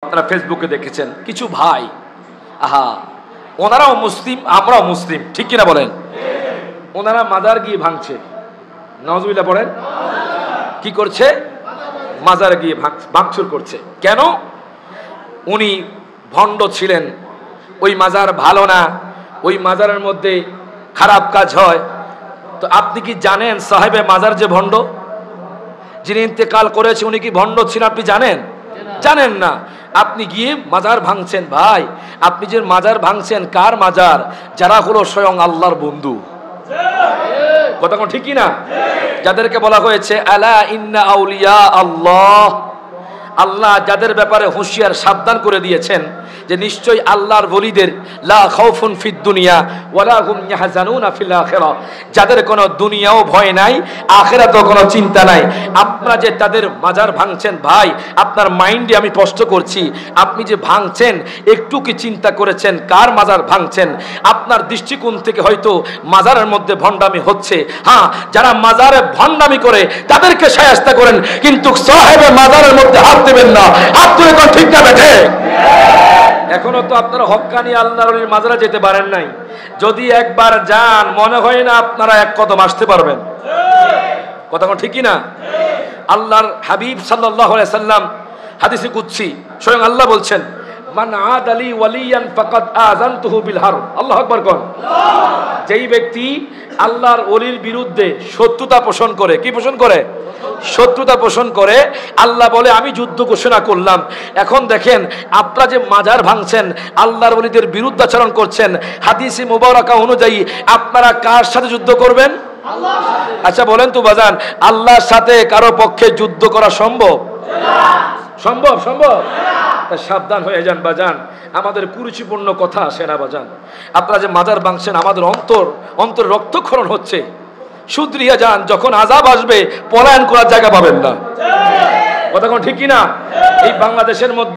আপনারা ফেসবুকে দেখেছেন কিছু ভাই, আহা ওনারাও মুসলিম আমরাও মুসলিম, ঠিক কিনা বলেন? ওনারা মাজার গিয়ে ভাঙছে, নাউজুবিল্লাহ পড়েন। কি করছে? মাজার গিয়ে ভাঙচুর করছে। কেন? উনি ভণ্ড ছিলেন, ওই মাজার ভালো না, ওই মাজারের মধ্যে খারাপ কাজ হয়। তো আপনি কি জানেন সাহেবে মাজার যে ভণ্ড, যিনি ইন্তেকাল করেছে উনি কি ভণ্ড ছিলেন আপনি জানেন? জানেন না। আপনি গিয়ে মাজার ভাঙছেন। ভাই আপনি যে মাজার ভাঙছেন কার মাজার? যারা হলো স্বয়ং আল্লাহর বন্ধু। কথা কোন ঠিক না? যাদেরকে বলা হয়েছে আলা ইন্না আউলিয়া আল্লাহ, আল্লাহ যাদের ব্যাপারে হুঁশিয়ার সাবধান করে দিয়েছেন যে নিশ্চয়ই আল্লাহর ওলিদের লা খাউফুন ফিদ দুনিয়া ওয়ালা হুম ইয়াহজানুনা ফিল আখিরাহ, যাদের কোনো দুনিয়াও ভয় নাই, আখিরাতেও কোনো চিন্তা নাই। আপনারা যে তাদের মাজার ভাঙছেন, ভাই আপনার মাইন্ডে আমি প্রশ্ন করছি, আপনি যে ভাঙছেন একটু কি চিন্তা করেছেন কার মাজার ভাঙছেন? আপনার দৃষ্টিকোণ থেকে হয়তো মাজারের মধ্যে ভণ্ডামি হচ্ছে, হ্যাঁ যারা মাজারে ভণ্ডামি করে তাদেরকে শায়েস্তা করেন, কিন্তু সাহেবে মাজারের মধ্যে হাত দেবেন না। হাত তুলে কোন ঠিক না বেঠে? এখনো তো আপনারা হক্কানি আল্লাহর ওলির মাজারে যেতে পারেন নাই। যদি একবার যান মনে হয় না আপনারা এক কদম আসতে পারবেন। কথা কোন ঠিক না? আল্লাহর হাবিব সাল্লাল্লাহু আলাইহি সাল্লাম হাদিসে কুদসি স্বয়ং আল্লাহ বলছেন মান আদালি ওয়ালিয়ান ফাকাদ আযানতুহু বিল হারব। আল্লাহু আকবার কোন। যেই ব্যক্তি আল্লাহর ওলির বিরুদ্ধে শত্রুতা পোষণ করে, কি পোষণ করে? শত্রুতা পোষণ করে, আল্লাহ বলে আমি যুদ্ধ ঘোষণা করলাম। এখন দেখেন আপনারা যে মাজার ভাঙছেন, আল্লাহর ওলিদের বিরুদ্ধাচরণ করছেন, হাদিসে মুবারাকা অনুযায়ী আপনারা কার সাথে যুদ্ধ করবেন? আল্লাহর সাথে। আচ্ছা বলেন তো বাজান, আল্লাহর সাথে কারো পক্ষে যুদ্ধ করা সম্ভব? সম্ভব? সম্ভব? সাবধান হয়ে যান বাজান, আমাদের কুরুচিপূর্ণ কথা আসে না বাজান। আপনারা যে মাজার ভাঙছেন আমাদের অন্তর রক্তক্ষরণ হচ্ছে। শুধরিয়া যান, যখন আযাব আসবে পলায়ন করার জায়গা পাবেন না। কথা কোন ঠিক কিনা? এই বাংলাদেশের মধ্যে